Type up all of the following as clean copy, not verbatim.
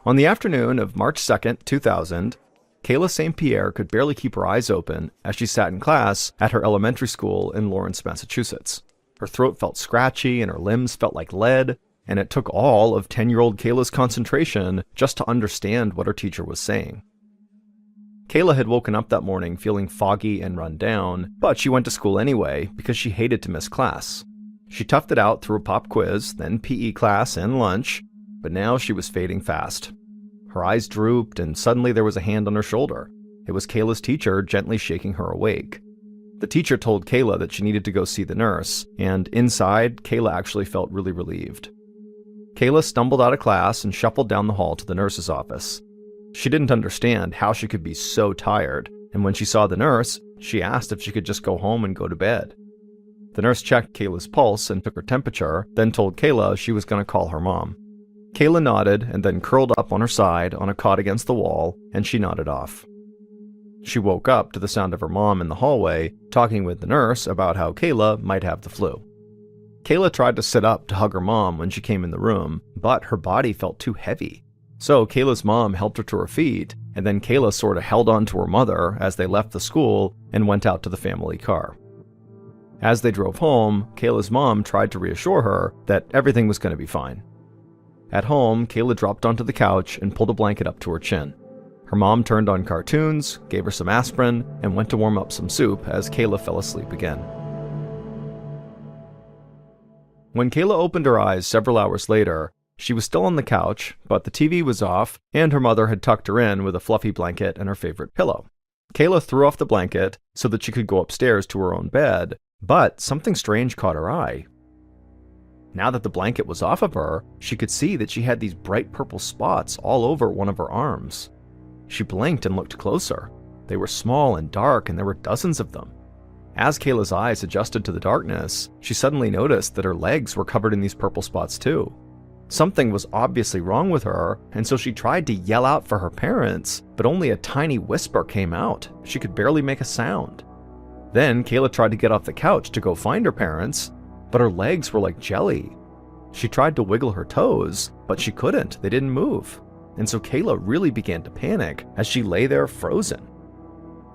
On the afternoon of March 2nd, 2000, Kayla St. Pierre could barely keep her eyes open as she sat in class at her elementary school in Lawrence, Massachusetts. Her throat felt scratchy and her limbs felt like lead, and it took all of 10-year-old Kayla's concentration just to understand what her teacher was saying. Kayla had woken up that morning feeling foggy and run down, but she went to school anyway because she hated to miss class. She toughed it out through a pop quiz, then PE class and lunch, but now she was fading fast. Her eyes drooped, and suddenly there was a hand on her shoulder. It was Kayla's teacher gently shaking her awake. The teacher told Kayla that she needed to go see the nurse, and inside, Kayla actually felt really relieved. Kayla stumbled out of class and shuffled down the hall to the nurse's office. She didn't understand how she could be so tired, and when she saw the nurse, she asked if she could just go home and go to bed. The nurse checked Kayla's pulse and took her temperature, then told Kayla she was going to call her mom. Kayla nodded and then curled up on her side on a cot against the wall, and she nodded off. She woke up to the sound of her mom in the hallway talking with the nurse about how Kayla might have the flu. Kayla tried to sit up to hug her mom when she came in the room, but her body felt too heavy. So Kayla's mom helped her to her feet, and then Kayla sort of held on to her mother as they left the school and went out to the family car. As they drove home, Kayla's mom tried to reassure her that everything was going to be fine. At home, Kayla dropped onto the couch and pulled a blanket up to her chin. Her mom turned on cartoons, gave her some aspirin, and went to warm up some soup as Kayla fell asleep again. When Kayla opened her eyes several hours later, she was still on the couch, but the TV was off, and her mother had tucked her in with a fluffy blanket and her favorite pillow. Kayla threw off the blanket so that she could go upstairs to her own bed, but something strange caught her eye. Now that the blanket was off of her, she could see that she had these bright purple spots all over one of her arms. She blinked and looked closer. They were small and dark, and there were dozens of them. As Kayla's eyes adjusted to the darkness, she suddenly noticed that her legs were covered in these purple spots too. Something was obviously wrong with her, and so she tried to yell out for her parents, but only a tiny whisper came out. She could barely make a sound. Then Kayla tried to get off the couch to go find her parents, but her legs were like jelly. She tried to wiggle her toes, but she couldn't. They didn't move. And so Kayla really began to panic as she lay there frozen.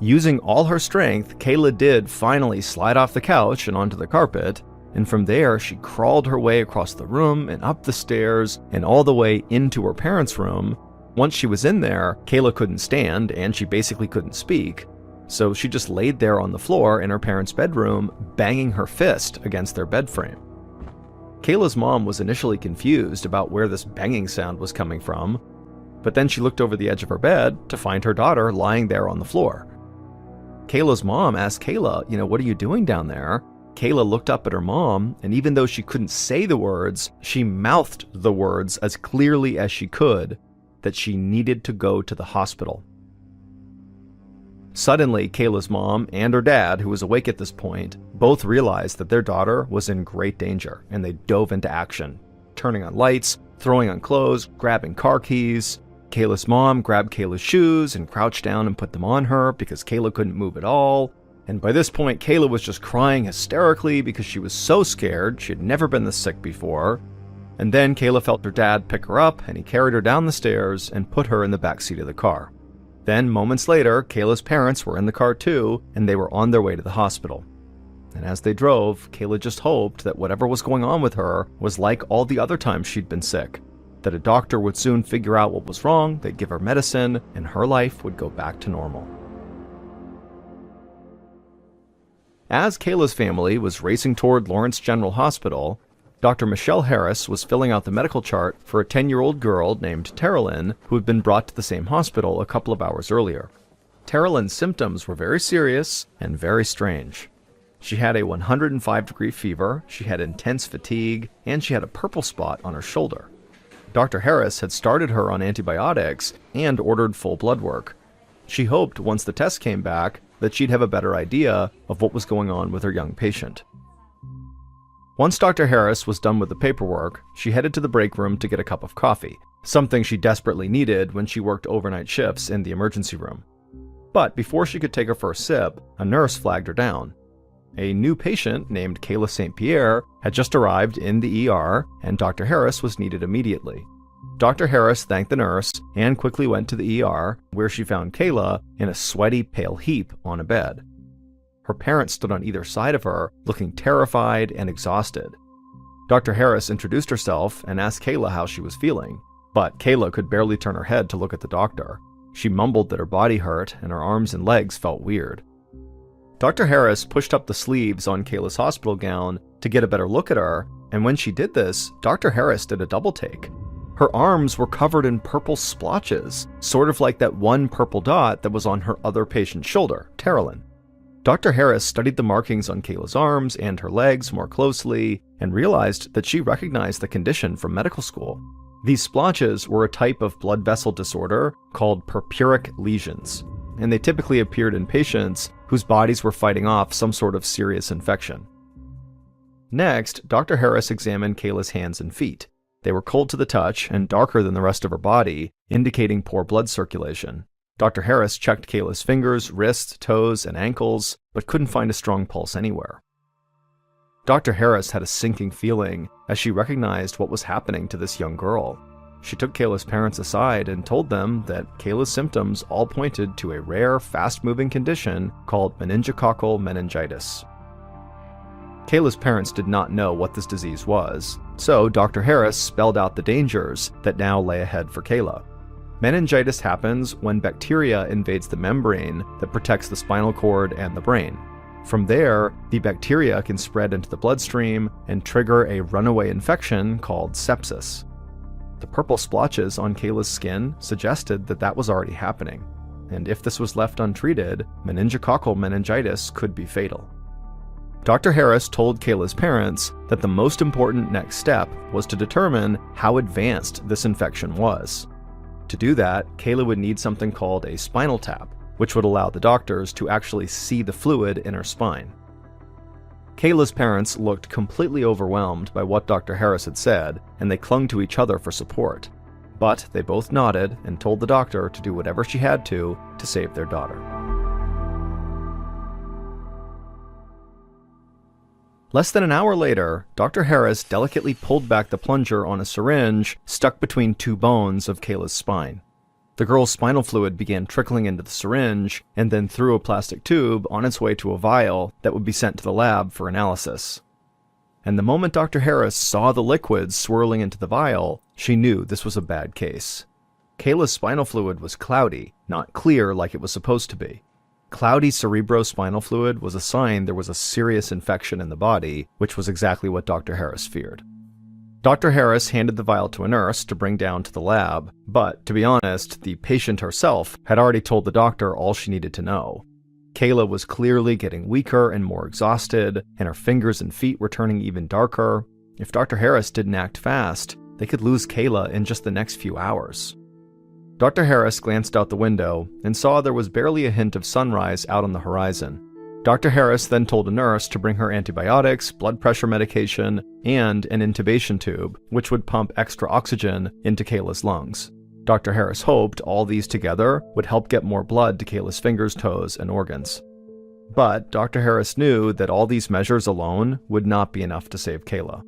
Using all her strength, Kayla did finally slide off the couch and onto the carpet, and from there she crawled her way across the room and up the stairs and all the way into her parents' room. Once she was in there, Kayla couldn't stand and she basically couldn't speak, so she just laid there on the floor in her parents' bedroom, banging her fist against their bed frame. Kayla's mom was initially confused about where this banging sound was coming from, but then she looked over the edge of her bed to find her daughter lying there on the floor. Kayla's mom asked Kayla, what are you doing down there? Kayla looked up at her mom, and even though she couldn't say the words, she mouthed the words as clearly as she could that she needed to go to the hospital. Suddenly, Kayla's mom and her dad, who was awake at this point, both realized that their daughter was in great danger, and they dove into action, turning on lights, throwing on clothes, grabbing car keys. Kayla's mom grabbed Kayla's shoes and crouched down and put them on her because Kayla couldn't move at all. And by this point, Kayla was just crying hysterically because she was so scared. She had never been this sick before. And then Kayla felt her dad pick her up, and he carried her down the stairs and put her in the back seat of the car. Then, moments later, Kayla's parents were in the car too, and they were on their way to the hospital. And as they drove, Kayla just hoped that whatever was going on with her was like all the other times she'd been sick, that a doctor would soon figure out what was wrong, they'd give her medicine, and her life would go back to normal. As Kayla's family was racing toward Lawrence General Hospital, Dr. Michelle Harris was filling out the medical chart for a 10-year-old girl named Terralyn who had been brought to the same hospital a couple of hours earlier. Terralyn's symptoms were very serious and very strange. She had a 105-degree fever, she had intense fatigue, and she had a purple spot on her shoulder. Dr. Harris had started her on antibiotics and ordered full blood work. She hoped once the test came back that she'd have a better idea of what was going on with her young patient. Once Dr. Harris was done with the paperwork, she headed to the break room to get a cup of coffee, something she desperately needed when she worked overnight shifts in the emergency room. But before she could take her first sip, a nurse flagged her down. A new patient named Kayla St. Pierre had just arrived in the ER, and Dr. Harris was needed immediately. Dr. Harris thanked the nurse and quickly went to the ER, where she found Kayla in a sweaty, pale heap on a bed. Her parents stood on either side of her, looking terrified and exhausted. Dr. Harris introduced herself and asked Kayla how she was feeling, but Kayla could barely turn her head to look at the doctor. She mumbled that her body hurt and her arms and legs felt weird. Dr. Harris pushed up the sleeves on Kayla's hospital gown to get a better look at her, and when she did this, Dr. Harris did a double take. Her arms were covered in purple splotches, sort of like that one purple dot that was on her other patient's shoulder, Terrelyn. Dr. Harris studied the markings on Kayla's arms and her legs more closely and realized that she recognized the condition from medical school. These splotches were a type of blood vessel disorder called purpuric lesions, and they typically appeared in patients whose bodies were fighting off some sort of serious infection. Next, Dr. Harris examined Kayla's hands and feet. They were cold to the touch and darker than the rest of her body, indicating poor blood circulation. Dr. Harris checked Kayla's fingers, wrists, toes, and ankles, but couldn't find a strong pulse anywhere. Dr. Harris had a sinking feeling as she recognized what was happening to this young girl. She took Kayla's parents aside and told them that Kayla's symptoms all pointed to a rare, fast-moving condition called meningococcal meningitis. Kayla's parents did not know what this disease was, so Dr. Harris spelled out the dangers that now lay ahead for Kayla. Meningitis happens when bacteria invades the membrane that protects the spinal cord and the brain. From there, the bacteria can spread into the bloodstream and trigger a runaway infection called sepsis. The purple splotches on Kayla's skin suggested that that was already happening, and if this was left untreated, meningococcal meningitis could be fatal. Dr. Harris told Kayla's parents that the most important next step was to determine how advanced this infection was. To do that, Kayla would need something called a spinal tap, which would allow the doctors to actually see the fluid in her spine. Kayla's parents looked completely overwhelmed by what Dr. Harris had said, and they clung to each other for support. But they both nodded and told the doctor to do whatever she had to save their daughter. Less than an hour later, Dr. Harris delicately pulled back the plunger on a syringe stuck between two bones of Kayla's spine. The girl's spinal fluid began trickling into the syringe and then through a plastic tube on its way to a vial that would be sent to the lab for analysis. And the moment Dr. Harris saw the liquids swirling into the vial, she knew this was a bad case. Kayla's spinal fluid was cloudy, not clear like it was supposed to be. Cloudy cerebrospinal fluid was a sign there was a serious infection in the body, which was exactly what Dr. Harris feared. Dr. Harris handed the vial to a nurse to bring down to the lab, but to be honest, the patient herself had already told the doctor all she needed to know. Kayla was clearly getting weaker and more exhausted, and her fingers and feet were turning even darker. If Dr. Harris didn't act fast, they could lose Kayla in just the next few hours. Dr. Harris glanced out the window and saw there was barely a hint of sunrise out on the horizon. Dr. Harris then told a nurse to bring her antibiotics, blood pressure medication, and an intubation tube, which would pump extra oxygen into Kayla's lungs. Dr. Harris hoped all these together would help get more blood to Kayla's fingers, toes, and organs. But Dr. Harris knew that all these measures alone would not be enough to save Kayla.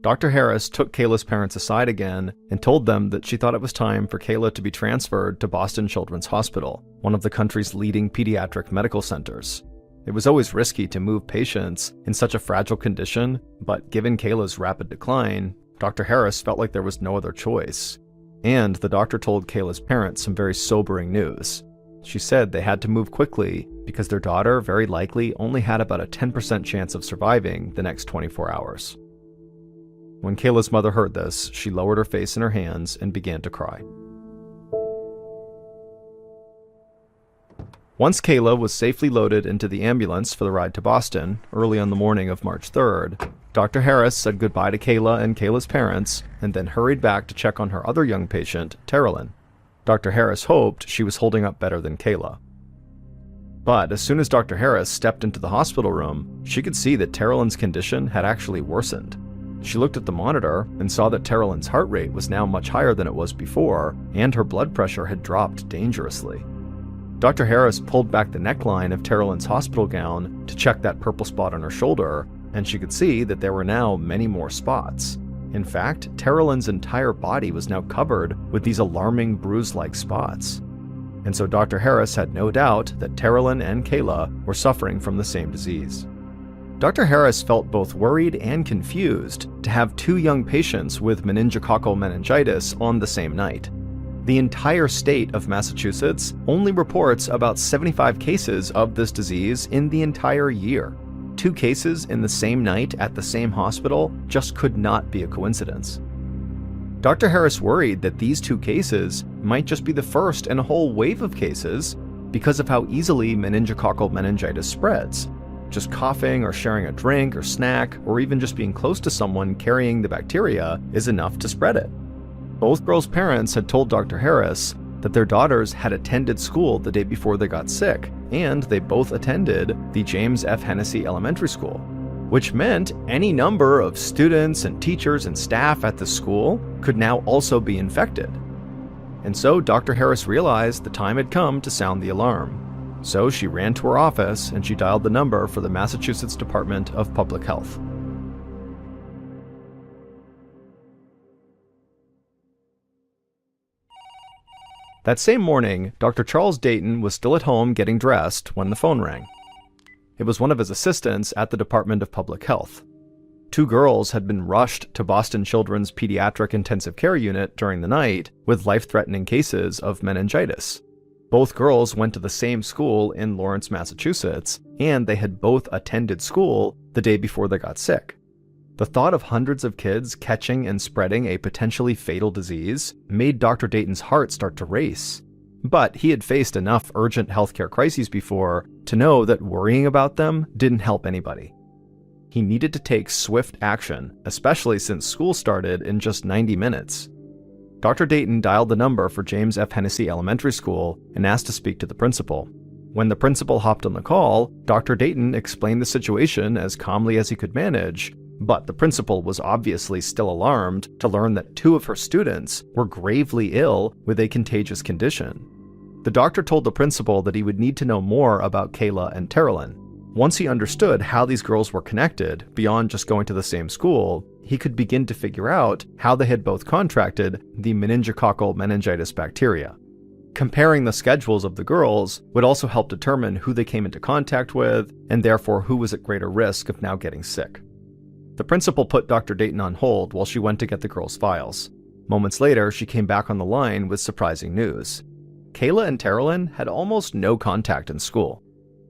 Dr. Harris took Kayla's parents aside again and told them that she thought it was time for Kayla to be transferred to Boston Children's Hospital, one of the country's leading pediatric medical centers. It was always risky to move patients in such a fragile condition, but given Kayla's rapid decline, Dr. Harris felt like there was no other choice. And the doctor told Kayla's parents some very sobering news. She said they had to move quickly because their daughter very likely only had about a 10% chance of surviving the next 24 hours. When Kayla's mother heard this, she lowered her face in her hands and began to cry. Once Kayla was safely loaded into the ambulance for the ride to Boston, early on the morning of March 3rd, Dr. Harris said goodbye to Kayla and Kayla's parents, and then hurried back to check on her other young patient, Terrelyn. Dr. Harris hoped she was holding up better than Kayla. But as soon as Dr. Harris stepped into the hospital room, she could see that Terrelyn's condition had actually worsened. She looked at the monitor and saw that Terrelyn's heart rate was now much higher than it was before, and her blood pressure had dropped dangerously. Dr. Harris pulled back the neckline of Terrelyn's hospital gown to check that purple spot on her shoulder, and she could see that there were now many more spots. In fact, Terolin's entire body was now covered with these alarming bruise-like spots. And so Dr. Harris had no doubt that Terolin and Kayla were suffering from the same disease. Dr. Harris felt both worried and confused to have two young patients with meningococcal meningitis on the same night. The entire state of Massachusetts only reports about 75 cases of this disease in the entire year. 2 cases in the same night at the same hospital just could not be a coincidence. Dr. Harris worried that these 2 cases might just be the first in a whole wave of cases because of how easily meningococcal meningitis spreads. Just coughing or sharing a drink or snack or even just being close to someone carrying the bacteria is enough to spread it. Both girls' parents had told Dr. Harris that their daughters had attended school the day before they got sick, and they both attended the James F. Hennessy Elementary School, which meant any number of students and teachers and staff at the school could now also be infected. And so Dr. Harris realized the time had come to sound the alarm. So she ran to her office and she dialed the number for the Massachusetts Department of Public Health. That same morning, Dr. Charles Dayton was still at home getting dressed when the phone rang. It was one of his assistants at the Department of Public Health. 2 girls had been rushed to Boston Children's Pediatric Intensive Care Unit during the night with life-threatening cases of meningitis. Both girls went to the same school in Lawrence, Massachusetts, and they had both attended school the day before they got sick. The thought of hundreds of kids catching and spreading a potentially fatal disease made Dr. Dayton's heart start to race. But he had faced enough urgent healthcare crises before to know that worrying about them didn't help anybody. He needed to take swift action, especially since school started in just 90 minutes. Dr. Dayton dialed the number for James F. Hennessy Elementary School and asked to speak to the principal. When the principal hopped on the call, Dr. Dayton explained the situation as calmly as he could manage, but the principal was obviously still alarmed to learn that 2 of her students were gravely ill with a contagious condition. The doctor told the principal that he would need to know more about Kayla and Terolin. Once he understood how these girls were connected, beyond just going to the same school, he could begin to figure out how they had both contracted the meningococcal meningitis bacteria. Comparing the schedules of the girls would also help determine who they came into contact with, and therefore who was at greater risk of now getting sick. The principal put Dr. Dayton on hold while she went to get the girls' files. Moments later, she came back on the line with surprising news. Kayla and Terolin had almost no contact in school.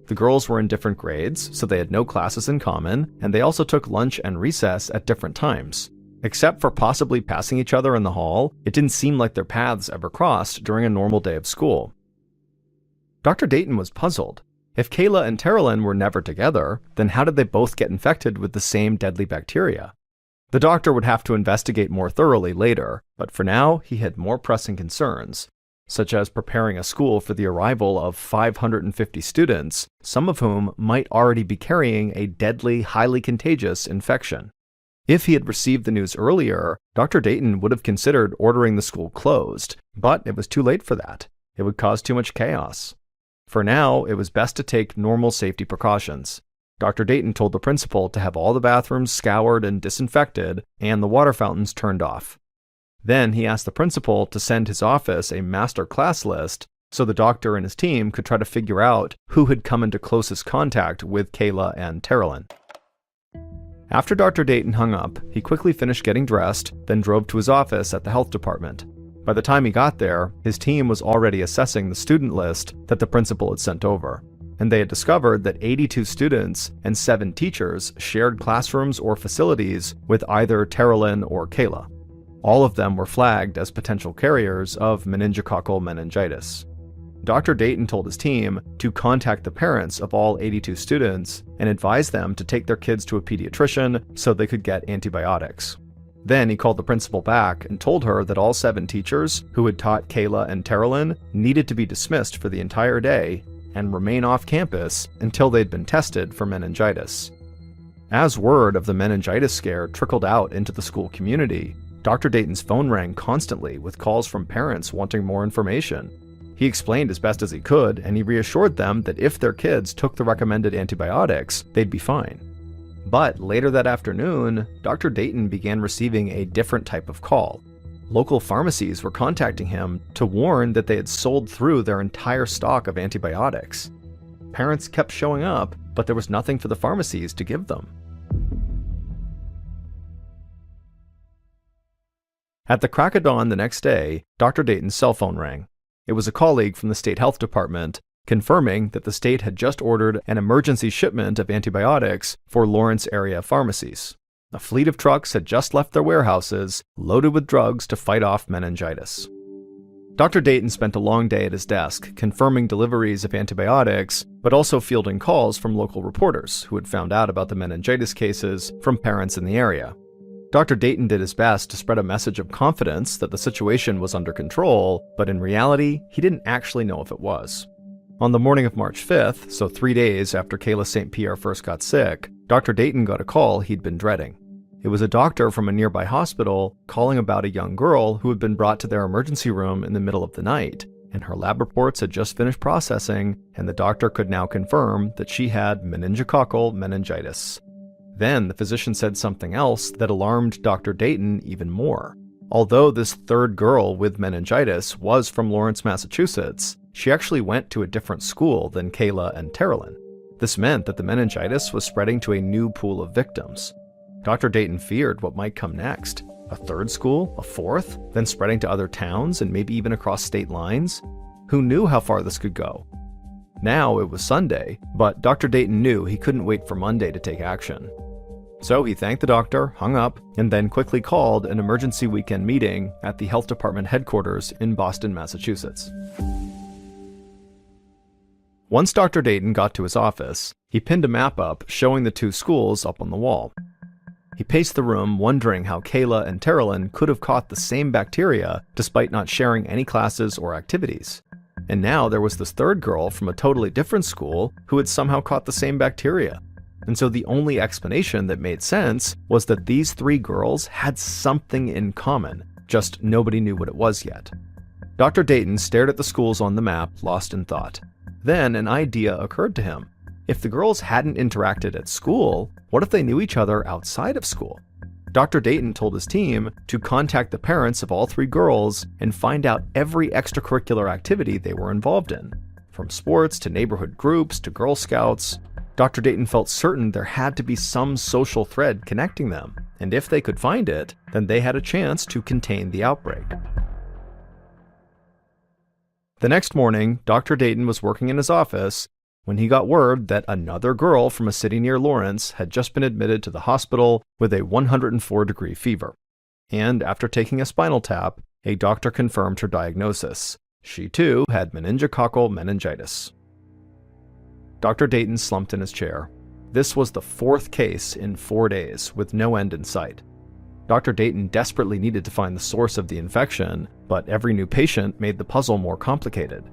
The girls were in different grades, so they had no classes in common, and they also took lunch and recess at different times. Except for possibly passing each other in the hall, it didn't seem like their paths ever crossed during a normal day of school. Dr. Dayton was puzzled. If Kayla and Terolin were never together, then how did they both get infected with the same deadly bacteria? The doctor would have to investigate more thoroughly later, but for now, he had more pressing concerns, such as preparing a school for the arrival of 550 students, some of whom might already be carrying a deadly, highly contagious infection. If he had received the news earlier, Dr. Dayton would have considered ordering the school closed, but it was too late for that. It would cause too much chaos. For now, it was best to take normal safety precautions. Dr. Dayton told the principal to have all the bathrooms scoured and disinfected and the water fountains turned off. Then he asked the principal to send his office a master class list so the doctor and his team could try to figure out who had come into closest contact with Kayla and Terolin. After Dr. Dayton hung up, he quickly finished getting dressed, then drove to his office at the health department. By the time he got there, his team was already assessing the student list that the principal had sent over, and they had discovered that 82 students and 7 teachers shared classrooms or facilities with either Terolin or Kayla. All of them were flagged as potential carriers of meningococcal meningitis. Dr. Dayton told his team to contact the parents of all 82 students and advise them to take their kids to a pediatrician so they could get antibiotics. Then he called the principal back and told her that all 7 teachers who had taught Kayla and Terolin needed to be dismissed for the entire day and remain off campus until they'd been tested for meningitis. As word of the meningitis scare trickled out into the school community, Dr. Dayton's phone rang constantly with calls from parents wanting more information. He explained as best as he could, and he reassured them that if their kids took the recommended antibiotics, they'd be fine. But later that afternoon, Dr. Dayton began receiving a different type of call. Local pharmacies were contacting him to warn that they had sold through their entire stock of antibiotics. Parents kept showing up, but there was nothing for the pharmacies to give them. At the crack of dawn the next day, Dr. Dayton's cell phone rang. It was a colleague from the state health department, confirming that the state had just ordered an emergency shipment of antibiotics for Lawrence area pharmacies. A fleet of trucks had just left their warehouses, loaded with drugs to fight off meningitis. Dr. Dayton spent a long day at his desk, confirming deliveries of antibiotics, but also fielding calls from local reporters who had found out about the meningitis cases from parents in the area. Dr. Dayton did his best to spread a message of confidence that the situation was under control, but in reality, he didn't actually know if it was. On the morning of March 5th, so 3 days after Kayla St. Pierre first got sick, Dr. Dayton got a call he'd been dreading. It was a doctor from a nearby hospital calling about a young girl who had been brought to their emergency room in the middle of the night, and her lab reports had just finished processing, and the doctor could now confirm that she had meningococcal meningitis. Then the physician said something else that alarmed Dr. Dayton even more. Although this third girl with meningitis was from Lawrence, Massachusetts, she actually went to a different school than Kayla and Terrelyn. This meant that the meningitis was spreading to a new pool of victims. Dr. Dayton feared what might come next. A third school? A fourth? Then spreading to other towns and maybe even across state lines? Who knew how far this could go? Now it was Sunday, but Dr. Dayton knew he couldn't wait for Monday to take action. So he thanked the doctor, hung up, and then quickly called an emergency weekend meeting at the health department headquarters in Boston, Massachusetts. Once Dr. Dayton got to his office, he pinned a map up showing the two schools up on the wall. He paced the room wondering how Kayla and Terrelyn could have caught the same bacteria despite not sharing any classes or activities. And now there was this third girl from a totally different school who had somehow caught the same bacteria. And so the only explanation that made sense was that these three girls had something in common, just nobody knew what it was yet. Dr. Dayton stared at the schools on the map, lost in thought. Then an idea occurred to him. If the girls hadn't interacted at school, what if they knew each other outside of school? Dr. Dayton told his team to contact the parents of all three girls and find out every extracurricular activity they were involved in, from sports to neighborhood groups to Girl Scouts. Dr. Dayton felt certain there had to be some social thread connecting them, and if they could find it, then they had a chance to contain the outbreak. The next morning, Dr. Dayton was working in his office when he got word that another girl from a city near Lawrence had just been admitted to the hospital with a 104-degree fever. And after taking a spinal tap, a doctor confirmed her diagnosis. She too had meningococcal meningitis. Dr. Dayton slumped in his chair. This was the fourth case in 4 days, with no end in sight. Dr. Dayton desperately needed to find the source of the infection, but every new patient made the puzzle more complicated.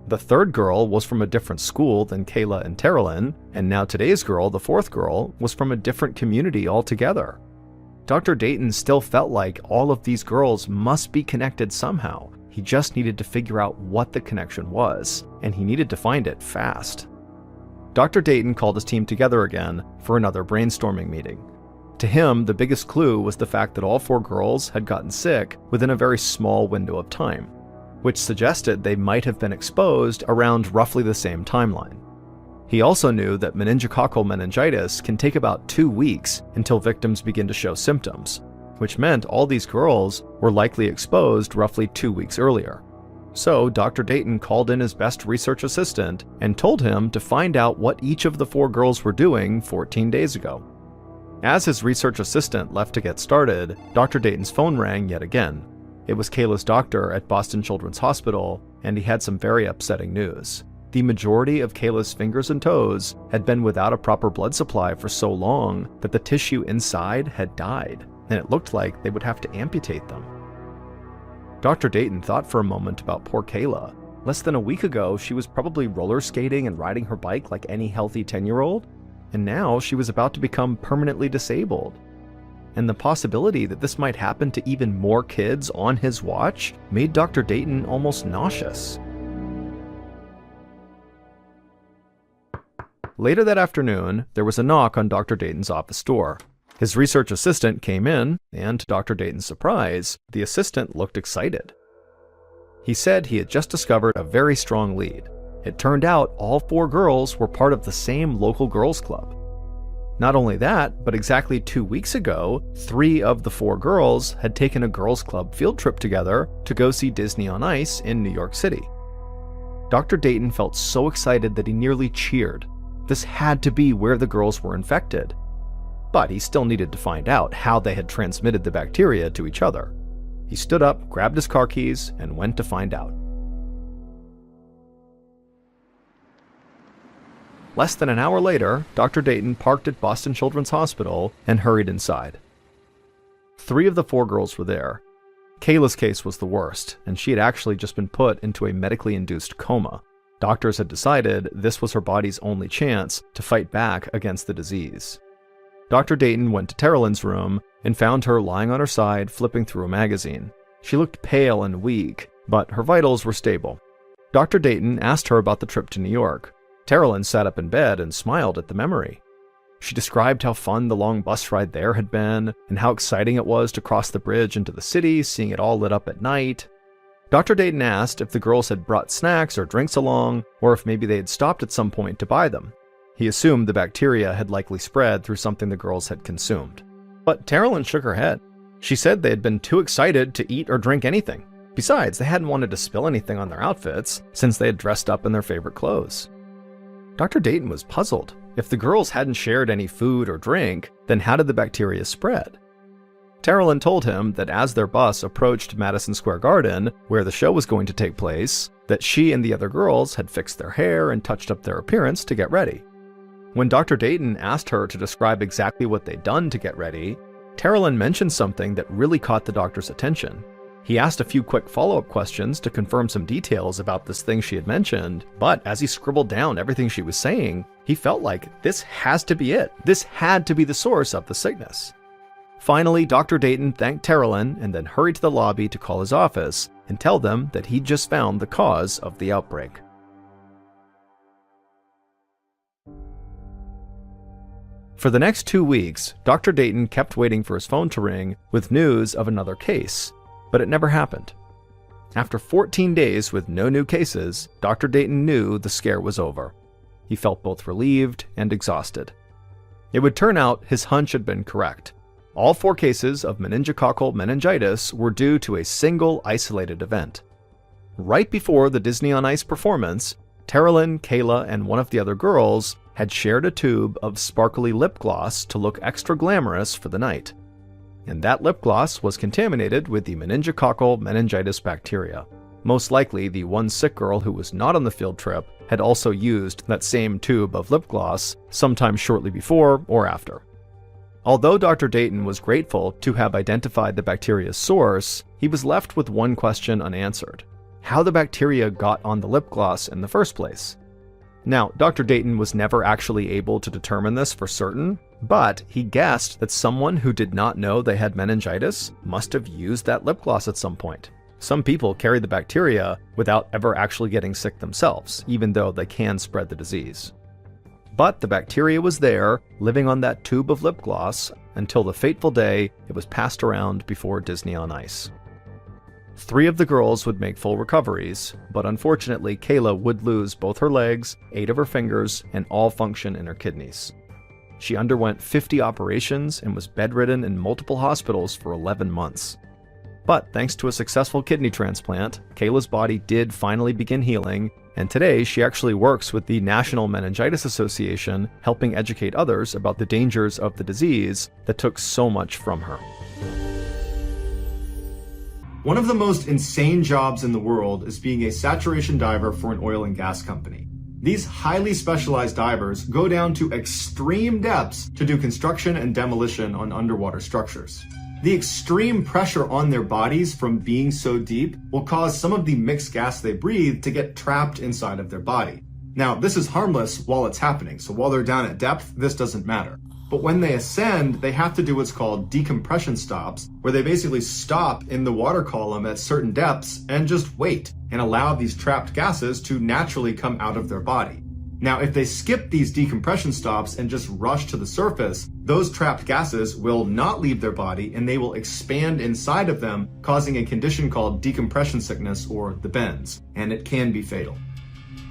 The third girl was from a different school than Kayla and Terrelyn, and now today's girl, the fourth girl, was from a different community altogether. Dr. Dayton still felt like all of these girls must be connected somehow. He just needed to figure out what the connection was, and he needed to find it fast. Dr. Dayton called his team together again for another brainstorming meeting. To him, the biggest clue was the fact that all four girls had gotten sick within a very small window of time, which suggested they might have been exposed around roughly the same timeline. He also knew that meningococcal meningitis can take about 2 weeks until victims begin to show symptoms, which meant all these girls were likely exposed roughly 2 weeks earlier. So Dr. Dayton called in his best research assistant and told him to find out what each of the four girls were doing 14 days ago. As his research assistant left to get started, Dr. Dayton's phone rang yet again. It was Kayla's doctor at Boston Children's Hospital, and he had some very upsetting news. The majority of Kayla's fingers and toes had been without a proper blood supply for so long that the tissue inside had died, and it looked like they would have to amputate them. Dr. Dayton thought for a moment about poor Kayla. Less than a week ago, she was probably roller skating and riding her bike like any healthy 10-year-old, and now she was about to become permanently disabled. And the possibility that this might happen to even more kids on his watch made Dr. Dayton almost nauseous. Later that afternoon, there was a knock on Dr. Dayton's office door. His research assistant came in, and to Dr. Dayton's surprise, the assistant looked excited. He said he had just discovered a very strong lead. It turned out all 4 girls were part of the same local girls' club. Not only that, but exactly 2 weeks ago, 3 of the 4 girls had taken a girls' club field trip together to go see Disney on Ice in New York City. Dr. Dayton felt so excited that he nearly cheered. This had to be where the girls were infected. But he still needed to find out how they had transmitted the bacteria to each other. He stood up, grabbed his car keys, and went to find out. Less than an hour later, Dr. Dayton parked at Boston Children's Hospital and hurried inside. 3 of the 4 girls were there. Kayla's case was the worst, and she had actually just been put into a medically induced coma. Doctors had decided this was her body's only chance to fight back against the disease. Dr. Dayton went to Terilyn's room and found her lying on her side, flipping through a magazine. She looked pale and weak, but her vitals were stable. Dr. Dayton asked her about the trip to New York. Terilyn sat up in bed and smiled at the memory. She described how fun the long bus ride there had been, and how exciting it was to cross the bridge into the city, seeing it all lit up at night. Dr. Dayton asked if the girls had brought snacks or drinks along, or if maybe they had stopped at some point to buy them. He assumed the bacteria had likely spread through something the girls had consumed. But Terilyn shook her head. She said they had been too excited to eat or drink anything. Besides, they hadn't wanted to spill anything on their outfits, since they had dressed up in their favorite clothes. Dr. Dayton was puzzled. If the girls hadn't shared any food or drink, then how did the bacteria spread? Terilyn told him that as their bus approached Madison Square Garden, where the show was going to take place, that she and the other girls had fixed their hair and touched up their appearance to get ready. When Dr. Dayton asked her to describe exactly what they'd done to get ready, Terilyn mentioned something that really caught the doctor's attention. He asked a few quick follow-up questions to confirm some details about this thing she had mentioned, but as he scribbled down everything she was saying, he felt like this has to be it. This had to be the source of the sickness. Finally, Dr. Dayton thanked Terilyn and then hurried to the lobby to call his office and tell them that he'd just found the cause of the outbreak. For the next 2 weeks, Dr. Dayton kept waiting for his phone to ring with news of another case, but it never happened. After 14 days with no new cases, Dr. Dayton knew the scare was over. He felt both relieved and exhausted. It would turn out his hunch had been correct. All 4 cases of meningococcal meningitis were due to a single isolated event. Right before the Disney on Ice performance, Terilyn, Kayla, and one of the other girls had shared a tube of sparkly lip gloss to look extra glamorous for the night. And that lip gloss was contaminated with the meningococcal meningitis bacteria. Most likely, the one sick girl who was not on the field trip had also used that same tube of lip gloss sometime shortly before or after. Although Dr. Dayton was grateful to have identified the bacteria's source, he was left with one question unanswered: how the bacteria got on the lip gloss in the first place. Now, Dr. Dayton was never actually able to determine this for certain, but he guessed that someone who did not know they had meningitis must have used that lip gloss at some point. Some people carry the bacteria without ever actually getting sick themselves, even though they can spread the disease. But the bacteria was there, living on that tube of lip gloss, until the fateful day it was passed around before Disney on Ice. 3 of the girls would make full recoveries, but unfortunately Kayla would lose both her legs, 8 of her fingers, and all function in her kidneys. She underwent 50 operations and was bedridden in multiple hospitals for 11 months. But thanks to a successful kidney transplant, Kayla's body did finally begin healing, and today she actually works with the National Meningitis Association, helping educate others about the dangers of the disease that took so much from her. One of the most insane jobs in the world is being a saturation diver for an oil and gas company. These highly specialized divers go down to extreme depths to do construction and demolition on underwater structures. The extreme pressure on their bodies from being so deep will cause some of the mixed gas they breathe to get trapped inside of their body. Now, this is harmless while it's happening, so while they're down at depth, this doesn't matter. But when they ascend, they have to do what's called decompression stops, where they basically stop in the water column at certain depths and just wait and allow these trapped gases to naturally come out of their body. Now, if they skip these decompression stops and just rush to the surface, those trapped gases will not leave their body and they will expand inside of them, causing a condition called decompression sickness or the bends, and it can be fatal.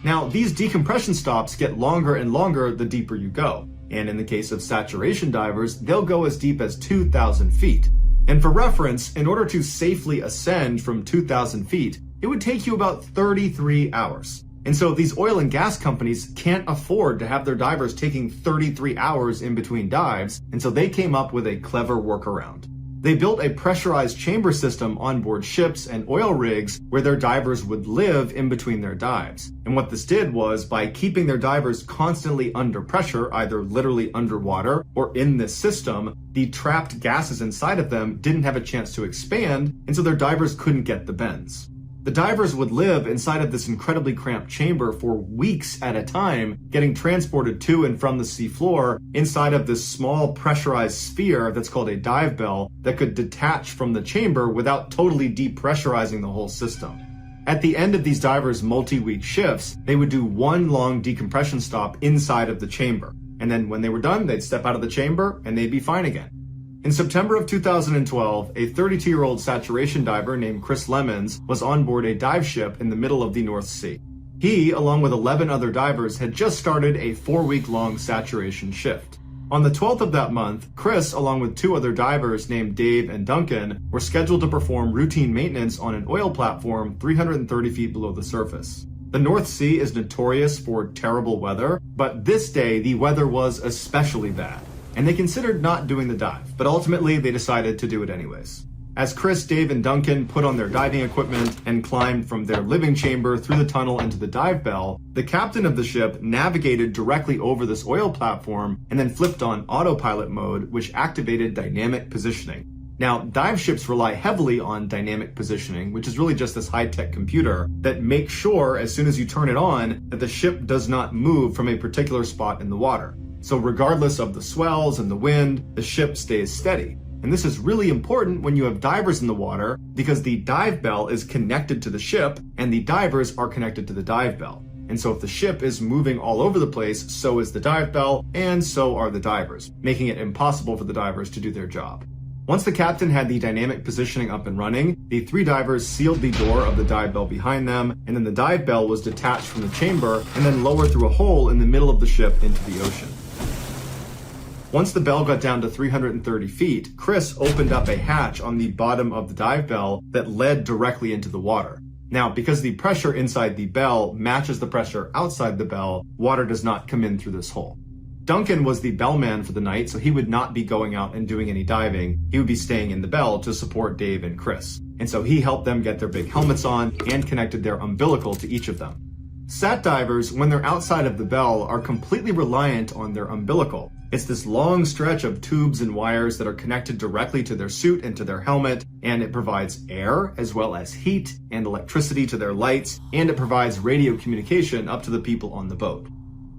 Now, these decompression stops get longer and longer the deeper you go, and in the case of saturation divers, they'll go as deep as 2,000 feet. And for reference, in order to safely ascend from 2,000 feet, it would take you about 33 hours. And so these oil and gas companies can't afford to have their divers taking 33 hours in between dives, and so they came up with a clever workaround. They built a pressurized chamber system on board ships and oil rigs where their divers would live in between their dives. And what this did was, by keeping their divers constantly under pressure, either literally underwater or in this system, the trapped gases inside of them didn't have a chance to expand, and so their divers couldn't get the bends. The divers would live inside of this incredibly cramped chamber for weeks at a time, getting transported to and from the seafloor inside of this small pressurized sphere that's called a dive bell that could detach from the chamber without totally depressurizing the whole system. At the end of these divers' multi-week shifts, they would do one long decompression stop inside of the chamber. And then when they were done, they'd step out of the chamber and they'd be fine again. In September of 2012, a 32-year-old saturation diver named Chris Lemons was on board a dive ship in the middle of the North Sea. He, along with 11 other divers, had just started a 4-week-long saturation shift. On the 12th of that month, Chris, along with 2 other divers named Dave and Duncan, were scheduled to perform routine maintenance on an oil platform 330 feet below the surface. The North Sea is notorious for terrible weather, but this day the weather was especially bad, and they considered not doing the dive, but ultimately they decided to do it anyways. As Chris, Dave, and Duncan put on their diving equipment and climbed from their living chamber through the tunnel into the dive bell, the captain of the ship navigated directly over this oil platform and then flipped on autopilot mode, which activated dynamic positioning. Now, dive ships rely heavily on dynamic positioning, which is really just this high-tech computer that makes sure, as soon as you turn it on, that the ship does not move from a particular spot in the water. So regardless of the swells and the wind, the ship stays steady. And this is really important when you have divers in the water, because the dive bell is connected to the ship and the divers are connected to the dive bell. And so if the ship is moving all over the place, so is the dive bell, and so are the divers, making it impossible for the divers to do their job. Once the captain had the dynamic positioning up and running, the 3 divers sealed the door of the dive bell behind them, and then the dive bell was detached from the chamber and then lowered through a hole in the middle of the ship into the ocean. Once the bell got down to 330 feet, Chris opened up a hatch on the bottom of the dive bell that led directly into the water. Now, because the pressure inside the bell matches the pressure outside the bell, water does not come in through this hole. Duncan was the bellman for the night, so he would not be going out and doing any diving. He would be staying in the bell to support Dave and Chris. And so he helped them get their big helmets on and connected their umbilical to each of them. Sat divers, when they're outside of the bell, are completely reliant on their umbilical. It's this long stretch of tubes and wires that are connected directly to their suit and to their helmet, and it provides air as well as heat and electricity to their lights, and it provides radio communication up to the people on the boat.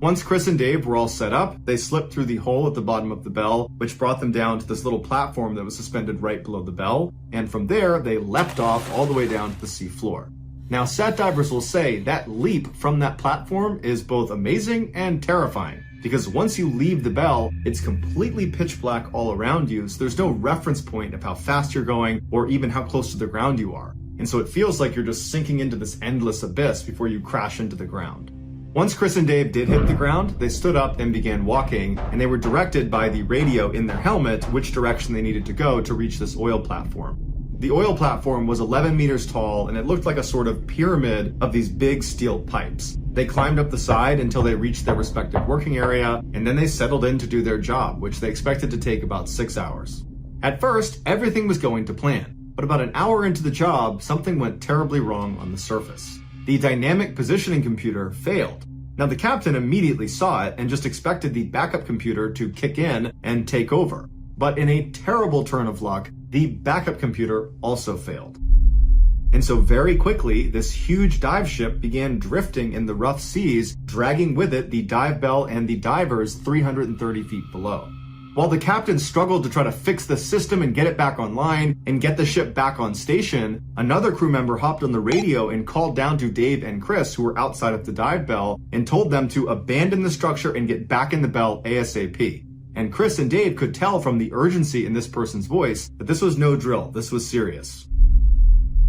Once Chris and Dave were all set up, they slipped through the hole at the bottom of the bell, which brought them down to this little platform that was suspended right below the bell, and from there they leapt off all the way down to the sea floor. Now, sat divers will say that leap from that platform is both amazing and terrifying, because once you leave the bell, it's completely pitch black all around you, so there's no reference point of how fast you're going or even how close to the ground you are. And so it feels like you're just sinking into this endless abyss before you crash into the ground. Once Chris and Dave did hit the ground, they stood up and began walking, and they were directed by the radio in their helmet which direction they needed to go to reach this oil platform. The oil platform was 11 meters tall, and it looked like a sort of pyramid of these big steel pipes. They climbed up the side until they reached their respective working area, and then they settled in to do their job, which they expected to take about 6 hours. At first, everything was going to plan, but about an hour into the job, something went terribly wrong on the surface. The dynamic positioning computer failed. Now, the captain immediately saw it and just expected the backup computer to kick in and take over. But in a terrible turn of luck, the backup computer also failed. And so very quickly, this huge dive ship began drifting in the rough seas, dragging with it the dive bell and the divers 330 feet below. While the captain struggled to try to fix the system and get it back online and get the ship back on station, another crew member hopped on the radio and called down to Dave and Chris, who were outside of the dive bell, and told them to abandon the structure and get back in the bell ASAP. And Chris and Dave could tell from the urgency in this person's voice that this was no drill, this was serious.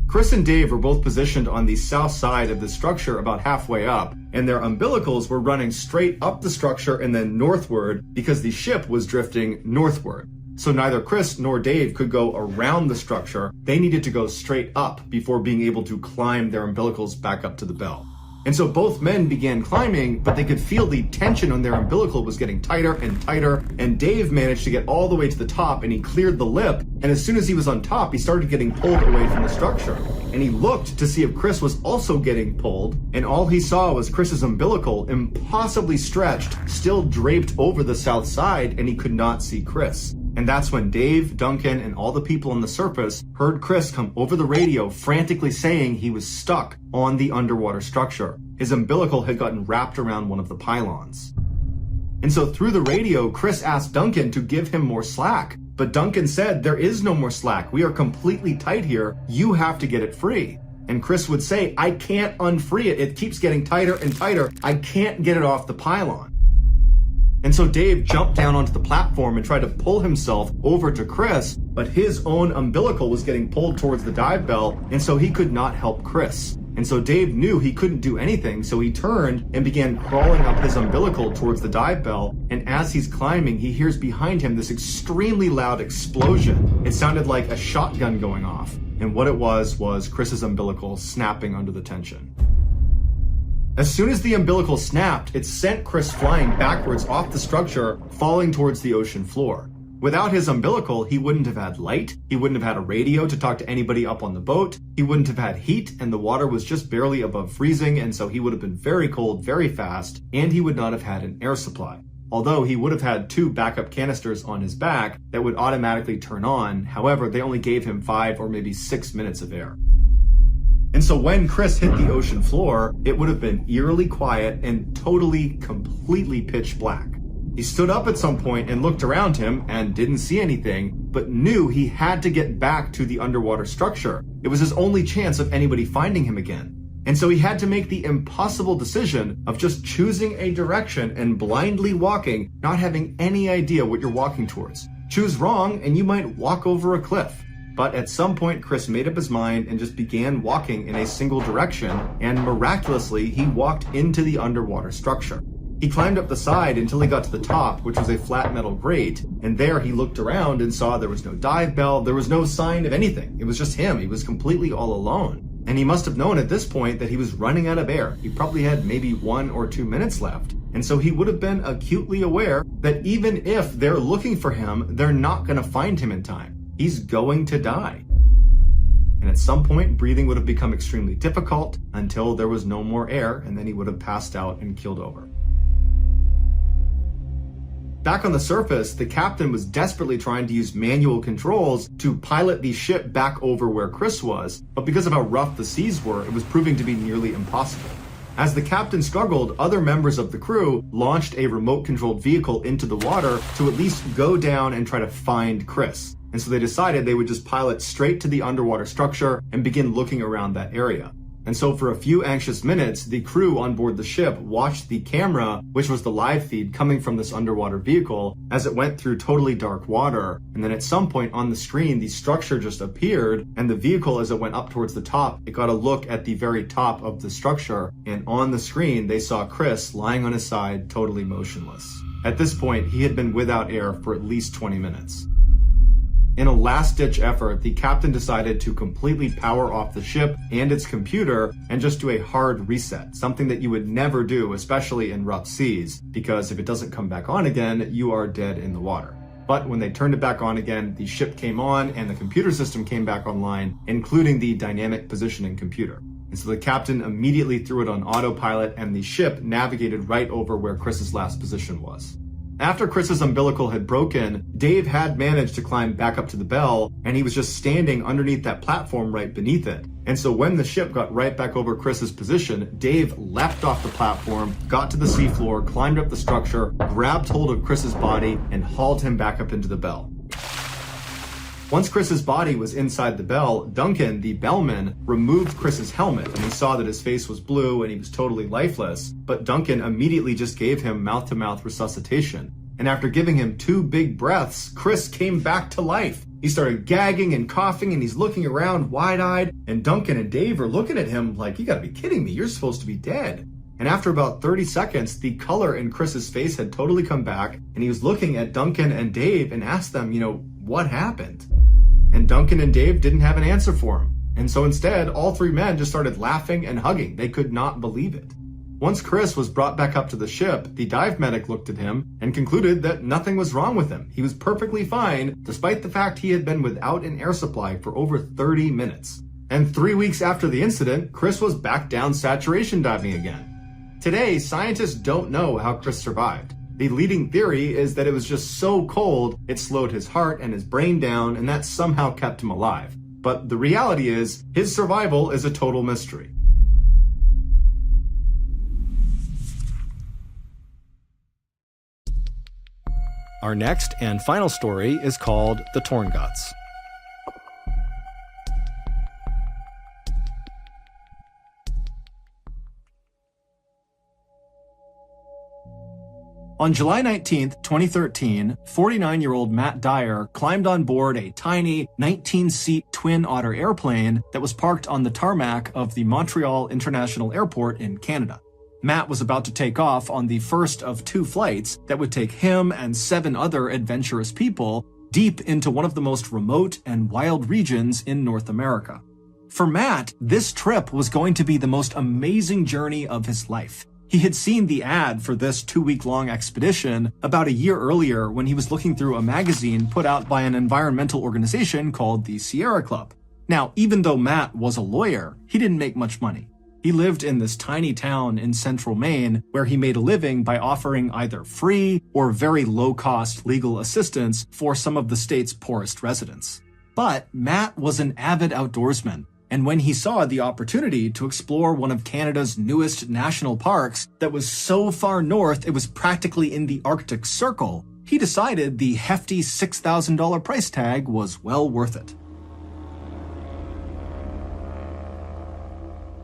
Chris and Dave were both positioned on the south side of the structure about halfway up, and their umbilicals were running straight up the structure and then northward because the ship was drifting northward. So neither Chris nor Dave could go around the structure. They needed to go straight up before being able to climb their umbilicals back up to the bell. And so both men began climbing, but they could feel the tension on their umbilical was getting tighter and tighter, and Dave managed to get all the way to the top and he cleared the lip, and as soon as he was on top, he started getting pulled away from the structure. And he looked to see if Chris was also getting pulled, and all he saw was Chris's umbilical, impossibly stretched, still draped over the south side, and he could not see Chris. And that's when Dave, Duncan, and all the people on the surface heard Chris come over the radio frantically saying he was stuck on the underwater structure. His umbilical had gotten wrapped around one of the pylons. And so through the radio, Chris asked Duncan to give him more slack. But Duncan said, "There is no more slack. We are completely tight here. You have to get it free." And Chris would say, "I can't unfree it. It keeps getting tighter and tighter. I can't get it off the pylon." And so Dave jumped down onto the platform and tried to pull himself over to Chris, but his own umbilical was getting pulled towards the dive bell, and so he could not help Chris. And so Dave knew he couldn't do anything, so he turned and began crawling up his umbilical towards the dive bell, and as he's climbing, he hears behind him this extremely loud explosion. It sounded like a shotgun going off, and what it was Chris's umbilical snapping under the tension. As soon as the umbilical snapped, it sent Chris flying backwards off the structure, falling towards the ocean floor. Without his umbilical, he wouldn't have had light, he wouldn't have had a radio to talk to anybody up on the boat, he wouldn't have had heat, and the water was just barely above freezing, and so he would have been very cold very fast, and he would not have had an air supply. Although he would have had 2 backup canisters on his back that would automatically turn on, however, they only gave him 5 or maybe 6 minutes of air. And so when Chris hit the ocean floor, it would have been eerily quiet and totally, completely pitch black. He stood up at some point and looked around him and didn't see anything, but knew he had to get back to the underwater structure. It was his only chance of anybody finding him again. And so he had to make the impossible decision of just choosing a direction and blindly walking, not having any idea what you're walking towards. Choose wrong and you might walk over a cliff. But at some point, Chris made up his mind and just began walking in a single direction, and miraculously, he walked into the underwater structure. He climbed up the side until he got to the top, which was a flat metal grate, and there he looked around and saw there was no dive bell, there was no sign of anything. It was just him. He was completely all alone. And he must have known at this point that he was running out of air. He probably had maybe 1 or 2 minutes left. And so he would have been acutely aware that even if they're looking for him, they're not going to find him in time. He's going to die. And at some point, breathing would have become extremely difficult until there was no more air, and then he would have passed out and keeled over. Back on the surface, the captain was desperately trying to use manual controls to pilot the ship back over where Chris was, but because of how rough the seas were, it was proving to be nearly impossible. As the captain struggled, other members of the crew launched a remote-controlled vehicle into the water to at least go down and try to find Chris. And so they decided they would just pilot straight to the underwater structure and begin looking around that area. And so for a few anxious minutes, the crew on board the ship watched the camera, which was the live feed coming from this underwater vehicle, as it went through totally dark water. And then at some point on the screen, the structure just appeared, and the vehicle, as it went up towards the top, it got a look at the very top of the structure. And on the screen, they saw Chris lying on his side, totally motionless. At this point, he had been without air for at least 20 minutes. In a last-ditch effort, the captain decided to completely power off the ship and its computer and just do a hard reset, something that you would never do, especially in rough seas, because if it doesn't come back on again, you are dead in the water. But when they turned it back on again, the ship came on and the computer system came back online, including the dynamic positioning computer. And so the captain immediately threw it on autopilot and the ship navigated right over where Chris's last position was. After Chris's umbilical had broken, Dave had managed to climb back up to the bell, and he was just standing underneath that platform right beneath it. And so when the ship got right back over Chris's position, Dave leapt off the platform, got to the seafloor, climbed up the structure, grabbed hold of Chris's body, and hauled him back up into the bell. Once Chris's body was inside the bell, Duncan, the bellman, removed Chris's helmet, and he saw that his face was blue and he was totally lifeless, but Duncan immediately just gave him mouth-to-mouth resuscitation. And after giving him 2 big breaths, Chris came back to life. He started gagging and coughing, and he's looking around wide-eyed, and Duncan and Dave are looking at him like, you gotta be kidding me, you're supposed to be dead. And after about 30 seconds, the color in Chris's face had totally come back, and he was looking at Duncan and Dave and asked them, what happened? And Duncan and Dave didn't have an answer for him. And so instead, all 3 men just started laughing and hugging. They could not believe it. Once Chris was brought back up to the ship, the dive medic looked at him and concluded that nothing was wrong with him. He was perfectly fine, despite the fact he had been without an air supply for over 30 minutes. And 3 weeks after the incident, Chris was back down saturation diving again. Today, scientists don't know how Chris survived. The leading theory is that it was just so cold, it slowed his heart and his brain down, and that somehow kept him alive. But the reality is, his survival is a total mystery. Our next and final story is called The Torn Guts. On July 19, 2013, 49-year-old Matt Dyer climbed on board a tiny 19-seat Twin Otter airplane that was parked on the tarmac of the Montreal International Airport in Canada. Matt was about to take off on the first of 2 flights that would take him and 7 other adventurous people deep into one of the most remote and wild regions in North America. For Matt, this trip was going to be the most amazing journey of his life. He had seen the ad for this 2-week-long expedition about a year earlier when he was looking through a magazine put out by an environmental organization called the Sierra Club. Now, even though Matt was a lawyer, he didn't make much money. He lived in this tiny town in central Maine where he made a living by offering either free or very low-cost legal assistance for some of the state's poorest residents. But Matt was an avid outdoorsman, and when he saw the opportunity to explore one of Canada's newest national parks that was so far north it was practically in the Arctic Circle, he decided the hefty $6,000 price tag was well worth it.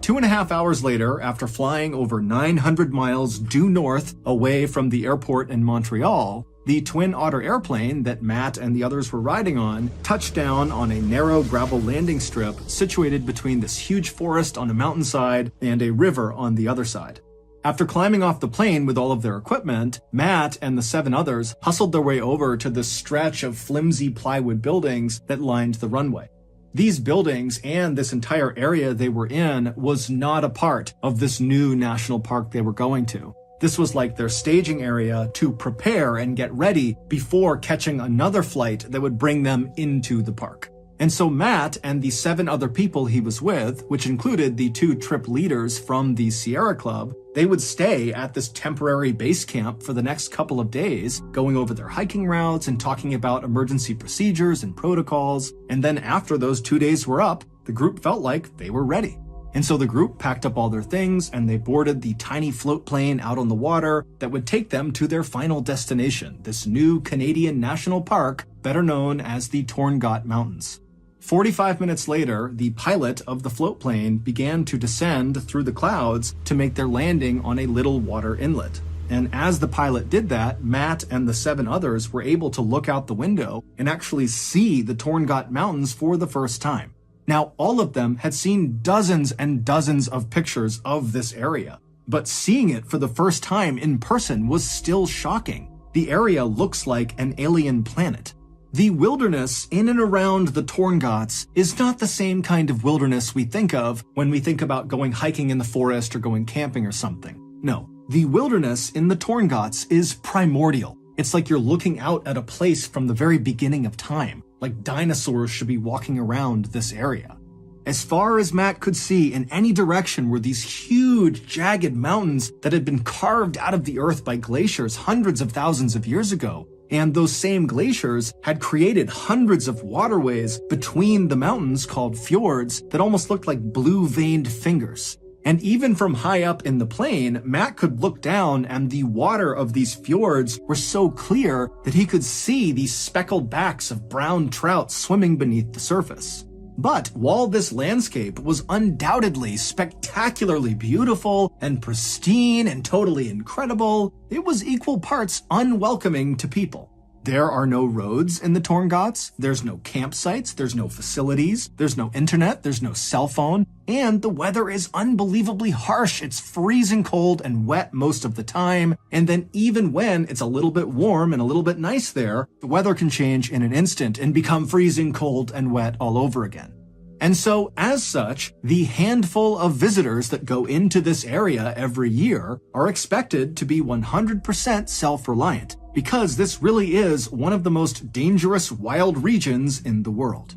2.5 hours later, after flying over 900 miles due north away from the airport in Montreal, the Twin Otter airplane that Matt and the others were riding on touched down on a narrow gravel landing strip situated between this huge forest on a mountainside and a river on the other side. After climbing off the plane with all of their equipment, Matt and the 7 others hustled their way over to this stretch of flimsy plywood buildings that lined the runway. These buildings and this entire area they were in was not a part of this new national park they were going to. This was like their staging area to prepare and get ready before catching another flight that would bring them into the park. And so Matt and the 7 other people he was with, which included the 2 trip leaders from the Sierra Club, they would stay at this temporary base camp for the next couple of days, going over their hiking routes and talking about emergency procedures and protocols. And then after those 2 days were up, the group felt like they were ready. And so the group packed up all their things and they boarded the tiny float plane out on the water that would take them to their final destination, this new Canadian national park, better known as the Torn Gut Mountains. 45 minutes later, the pilot of the float plane began to descend through the clouds to make their landing on a little water inlet. And as the pilot did that, Matt and the 7 others were able to look out the window and actually see the Torn Gut Mountains for the first time. Now, all of them had seen dozens and dozens of pictures of this area, but seeing it for the first time in person was still shocking. The area looks like an alien planet. The wilderness in and around the Torn Guts is not the same kind of wilderness we think of when we think about going hiking in the forest or going camping or something. No, the wilderness in the Torn Guts is primordial. It's like you're looking out at a place from the very beginning of time. Like dinosaurs should be walking around this area. As far as Matt could see in any direction were these huge, jagged mountains that had been carved out of the earth by glaciers hundreds of thousands of years ago. And those same glaciers had created hundreds of waterways between the mountains called fjords that almost looked like blue-veined fingers. And even from high up in the plain, Matt could look down and the water of these fjords were so clear that he could see these speckled backs of brown trout swimming beneath the surface. But while this landscape was undoubtedly spectacularly beautiful and pristine and totally incredible, it was equal parts unwelcoming to people. There are no roads in the Torngots, there's no campsites, there's no facilities, there's no internet, there's no cell phone, and the weather is unbelievably harsh. It's freezing cold and wet most of the time, and then even when it's a little bit warm and a little bit nice there, the weather can change in an instant and become freezing cold and wet all over again. And so, as such, the handful of visitors that go into this area every year are expected to be 100% self-reliant, because this really is one of the most dangerous wild regions in the world.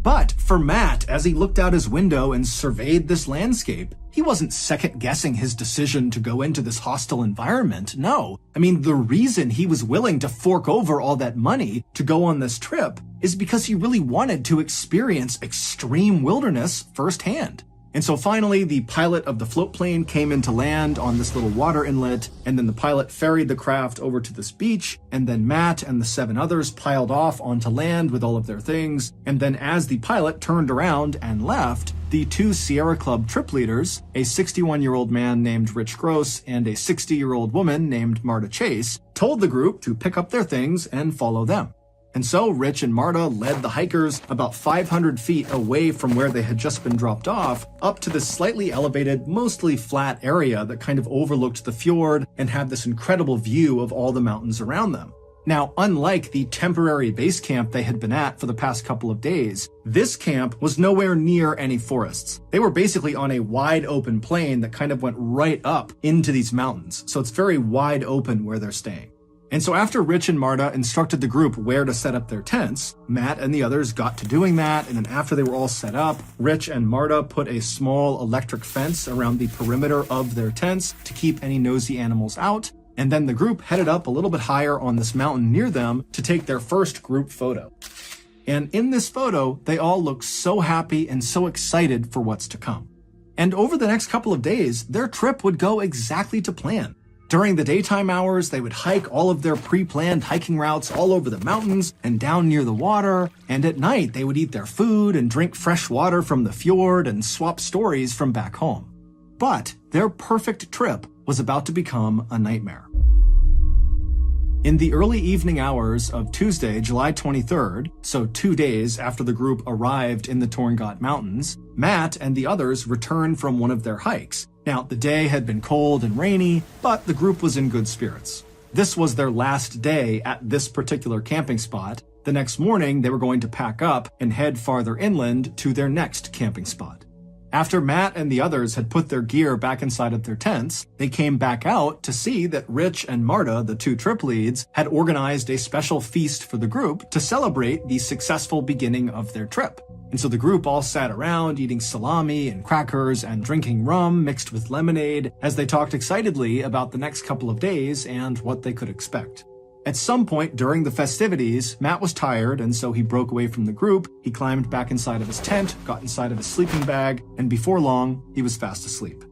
But for Matt, as he looked out his window and surveyed this landscape, he wasn't second-guessing his decision to go into this hostile environment, no. I mean, the reason he was willing to fork over all that money to go on this trip is because he really wanted to experience extreme wilderness firsthand. And so finally, the pilot of the float plane came into land on this little water inlet, and then the pilot ferried the craft over to this beach, and then Matt and the 7 others piled off onto land with all of their things, and then as the pilot turned around and left, the 2 Sierra Club trip leaders, a 61-year-old man named Rich Gross and a 60-year-old woman named Marta Chase, told the group to pick up their things and follow them. And so Rich and Marta led the hikers about 500 feet away from where they had just been dropped off, up to this slightly elevated, mostly flat area that kind of overlooked the fjord and had this incredible view of all the mountains around them. Now, unlike the temporary base camp they had been at for the past couple of days, this camp was nowhere near any forests. They were basically on a wide open plain that kind of went right up into these mountains, so it's very wide open where they're staying. And so after Rich and Marta instructed the group where to set up their tents, Matt and the others got to doing that, and then after they were all set up, Rich and Marta put a small electric fence around the perimeter of their tents to keep any nosy animals out, and then the group headed up a little bit higher on this mountain near them to take their first group photo. And in this photo, they all looked so happy and so excited for what's to come. And over the next couple of days, their trip would go exactly to plan. During the daytime hours, they would hike all of their pre-planned hiking routes all over the mountains and down near the water, and at night they would eat their food and drink fresh water from the fjord and swap stories from back home. But their perfect trip was about to become a nightmare. In the early evening hours of Tuesday, July 23rd, so 2 days after the group arrived in the Torngot Mountains, Matt and the others returned from one of their hikes. Now, the day had been cold and rainy, but the group was in good spirits. This was their last day at this particular camping spot. The next morning, they were going to pack up and head farther inland to their next camping spot. After Matt and the others had put their gear back inside of their tents, they came back out to see that Rich and Marta, the 2 trip leads, had organized a special feast for the group to celebrate the successful beginning of their trip. And so the group all sat around eating salami and crackers and drinking rum mixed with lemonade as they talked excitedly about the next couple of days and what they could expect. At some point during the festivities, Matt was tired, and so he broke away from the group. He climbed back inside of his tent, got inside of his sleeping bag, and before long, he was fast asleep.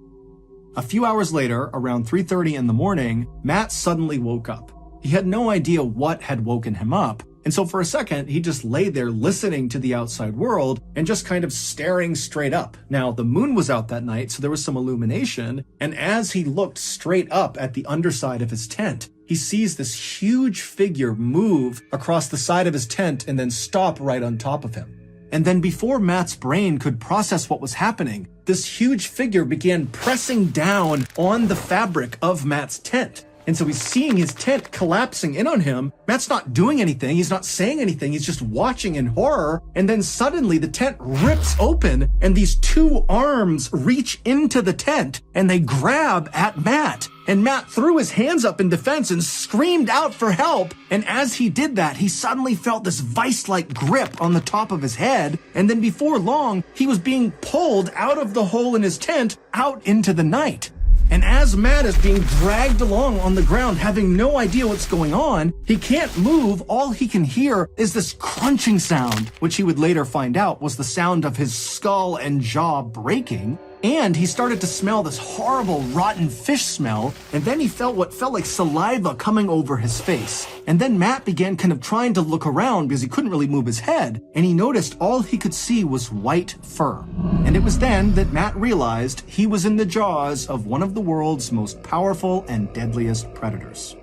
A few hours later, around 3:30 in the morning, Matt suddenly woke up. He had no idea what had woken him up, and so for a second, he just lay there listening to the outside world and just kind of staring straight up. Now, the moon was out that night, so there was some illumination, and as he looked straight up at the underside of his tent, he sees this huge figure move across the side of his tent and then stop right on top of him. And then before Matt's brain could process what was happening, this huge figure began pressing down on the fabric of Matt's tent. And so he's seeing his tent collapsing in on him. Matt's not doing anything. He's not saying anything. He's just watching in horror. And then suddenly the tent rips open and these 2 arms reach into the tent and they grab at Matt. And Matt threw his hands up in defense and screamed out for help. And as he did that, he suddenly felt this vice-like grip on the top of his head. And then before long, he was being pulled out of the hole in his tent out into the night. And as Matt is being dragged along on the ground, having no idea what's going on, he can't move. All he can hear is this crunching sound, which he would later find out was the sound of his skull and jaw breaking. And he started to smell this horrible rotten fish smell, and then he felt what felt like saliva coming over his face. And then Matt began kind of trying to look around because he couldn't really move his head, and he noticed all he could see was white fur. And it was then that Matt realized he was in the jaws of one of the world's most powerful and deadliest predators.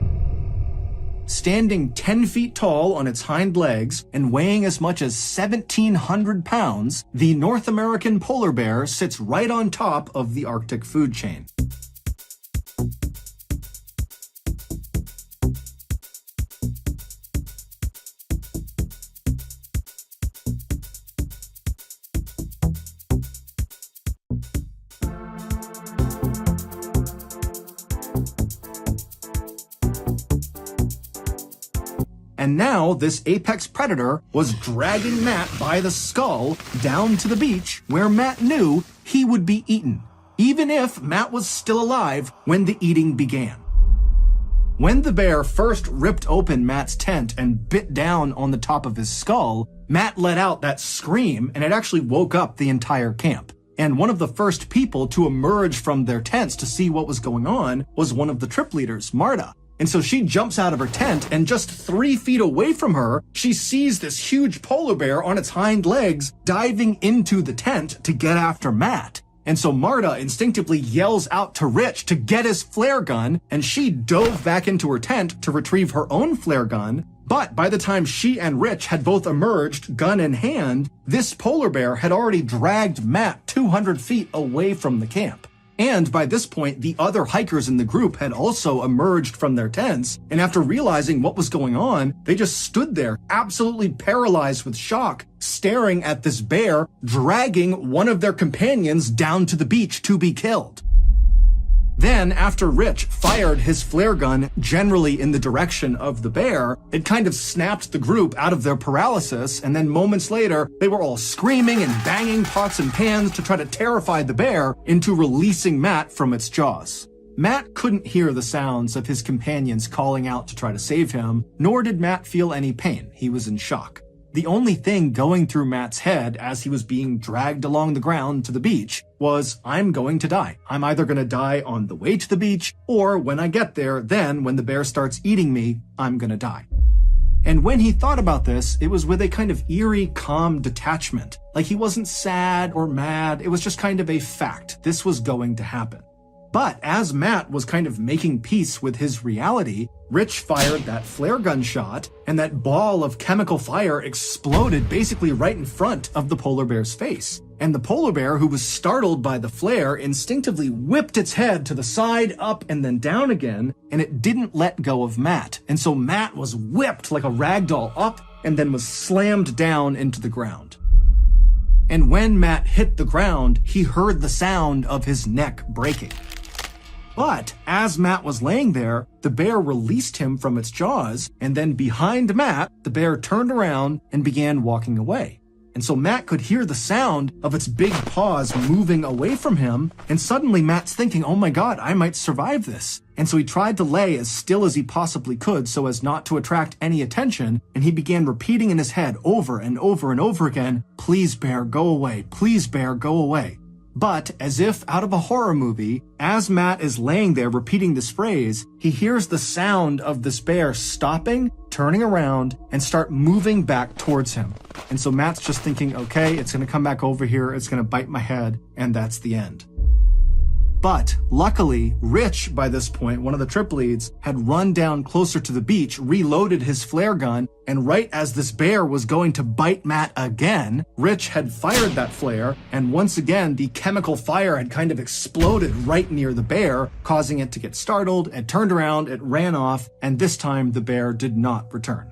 Standing 10 feet tall on its hind legs and weighing as much as 1,700 pounds, the North American polar bear sits right on top of the Arctic food chain. And now this apex predator was dragging Matt by the skull down to the beach where Matt knew he would be eaten, even if Matt was still alive when the eating began. When the bear first ripped open Matt's tent and bit down on the top of his skull, Matt let out that scream, and it actually woke up the entire camp. And one of the first people to emerge from their tents to see what was going on was one of the trip leaders, Marta. And so she jumps out of her tent, and just 3 feet away from her, she sees this huge polar bear on its hind legs diving into the tent to get after Matt. And so Marta instinctively yells out to Rich to get his flare gun, and she dove back into her tent to retrieve her own flare gun. But by the time she and Rich had both emerged, gun in hand, this polar bear had already dragged Matt 200 feet away from the camp. And by this point, the other hikers in the group had also emerged from their tents, and after realizing what was going on, they just stood there, absolutely paralyzed with shock, staring at this bear dragging one of their companions down to the beach to be killed. Then, after Rich fired his flare gun generally in the direction of the bear, it kind of snapped the group out of their paralysis, and then moments later, they were all screaming and banging pots and pans to try to terrify the bear into releasing Matt from its jaws. Matt couldn't hear the sounds of his companions calling out to try to save him, nor did Matt feel any pain. He was in shock. The only thing going through Matt's head as he was being dragged along the ground to the beach was, I'm going to die. I'm either going to die on the way to the beach, or when I get there, then when the bear starts eating me, I'm going to die. And when he thought about this, it was with a kind of eerie, calm detachment. Like he wasn't sad or mad, it was just kind of a fact. This was going to happen. But as Matt was kind of making peace with his reality, Rich fired that flare gun shot, and that ball of chemical fire exploded basically right in front of the polar bear's face. And the polar bear, who was startled by the flare, instinctively whipped its head to the side, up, and then down again, and it didn't let go of Matt. And so Matt was whipped like a ragdoll up, and then was slammed down into the ground. And when Matt hit the ground, he heard the sound of his neck breaking. But as Matt was laying there, the bear released him from its jaws, and then behind Matt, the bear turned around and began walking away. And so Matt could hear the sound of its big paws moving away from him, and suddenly Matt's thinking, oh my God, I might survive this. And so he tried to lay as still as he possibly could so as not to attract any attention, and he began repeating in his head over and over and over again, please bear, go away, please bear, go away. But, as if out of a horror movie, as Matt is laying there repeating this phrase, he hears the sound of this bear stopping, turning around, and start moving back towards him. And so Matt's just thinking, okay, it's going to come back over here, it's going to bite my head, and that's the end. But, luckily, Rich, by this point, one of the trip leads, had run down closer to the beach, reloaded his flare gun, and right as this bear was going to bite Matt again, Rich had fired that flare, and once again, the chemical fire had kind of exploded right near the bear, causing it to get startled. It turned around, it ran off, and this time the bear did not return.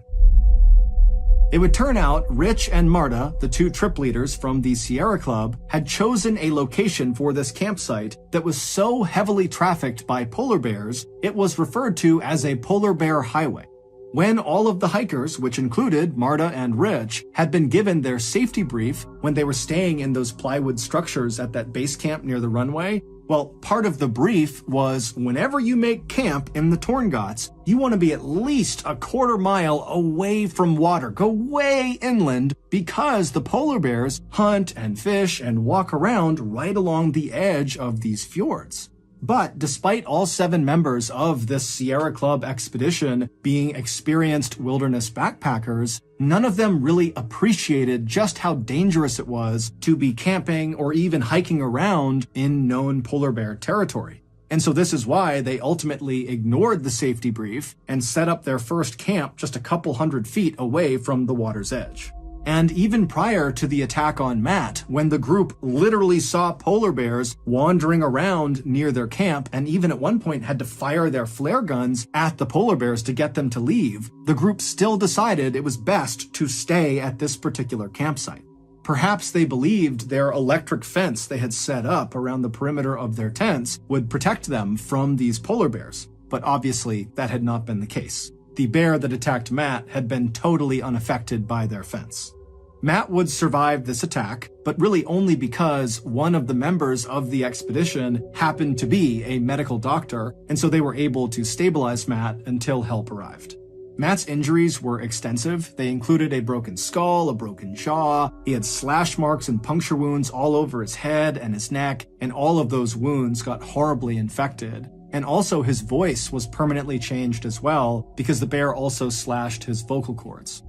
It would turn out Rich and Marta, the two trip leaders from the Sierra Club, had chosen a location for this campsite that was so heavily trafficked by polar bears, it was referred to as a polar bear highway. When all of the hikers, which included Marta and Rich, had been given their safety brief when they were staying in those plywood structures at that base camp near the runway, well, part of the brief was whenever you make camp in the Torngots, you want to be at least a quarter mile away from water. Go way inland because the polar bears hunt and fish and walk around right along the edge of these fjords. But despite all 7 members of this Sierra Club expedition being experienced wilderness backpackers, none of them really appreciated just how dangerous it was to be camping or even hiking around in known polar bear territory. And so this is why they ultimately ignored the safety brief and set up their first camp just a couple hundred feet away from the water's edge. And even prior to the attack on Matt, when the group literally saw polar bears wandering around near their camp and even at one point had to fire their flare guns at the polar bears to get them to leave, the group still decided it was best to stay at this particular campsite. Perhaps they believed their electric fence they had set up around the perimeter of their tents would protect them from these polar bears, but obviously that had not been the case. The bear that attacked Matt had been totally unaffected by their fence. Matt would survive this attack, but really only because one of the members of the expedition happened to be a medical doctor, and so they were able to stabilize Matt until help arrived. Matt's injuries were extensive. They included a broken skull, a broken jaw. He had slash marks and puncture wounds all over his head and his neck, and all of those wounds got horribly infected. And also his voice was permanently changed as well because the bear also slashed his vocal cords.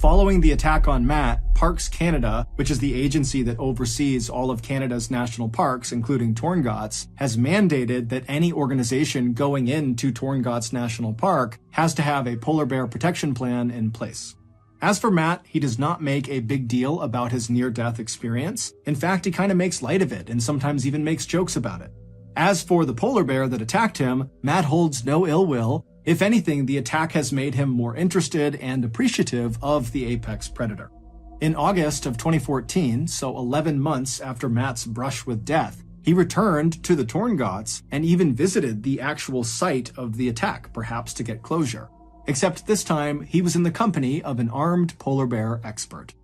Following the attack on Matt, Parks Canada, which is the agency that oversees all of Canada's national parks, including Torngots, has mandated that any organization going into Torngots National Park has to have a polar bear protection plan in place. As for Matt, he does not make a big deal about his near-death experience. In fact, he kind of makes light of it and sometimes even makes jokes about it. As for the polar bear that attacked him, Matt holds no ill will. If anything, the attack has made him more interested and appreciative of the apex predator. In August of 2014, so 11 months after Matt's brush with death, he returned to the Torngots and even visited the actual site of the attack, perhaps to get closure. Except this time, he was in the company of an armed polar bear expert.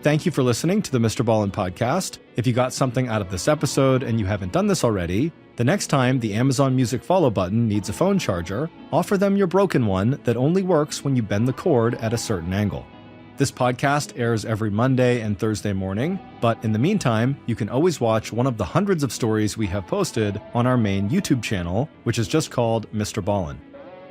Thank you for listening to the MrBallen Podcast. If you got something out of this episode and you haven't done this already, the next time the Amazon Music follow button needs a phone charger, offer them your broken one that only works when you bend the cord at a certain angle. This podcast airs every Monday and Thursday morning, but in the meantime, you can always watch one of the hundreds of stories we have posted on our main YouTube channel, which is just called MrBallen.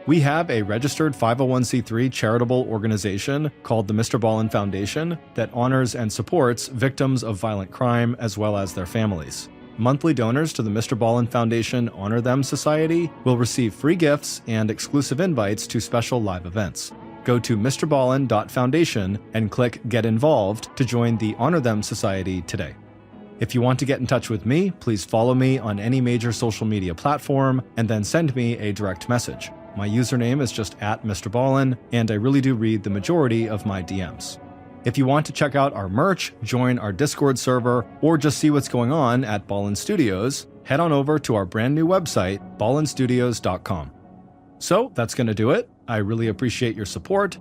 We have a registered 501c3 charitable organization called the MrBallen Foundation that honors and supports victims of violent crime as well as their families. Monthly donors to the MrBallen Foundation Honor Them Society will receive free gifts and exclusive invites to special live events. Go to MrBallen.Foundation and click Get Involved to join the Honor Them Society today. If you want to get in touch with me, please follow me on any major social media platform and then send me a direct message. My username is just @MrBallen, and I really do read the majority of my DMs. If you want to check out our merch, join our Discord server, or just see what's going on at Ballen Studios, head on over to our brand new website, ballenstudios.com. So that's going to do it. I really appreciate your support.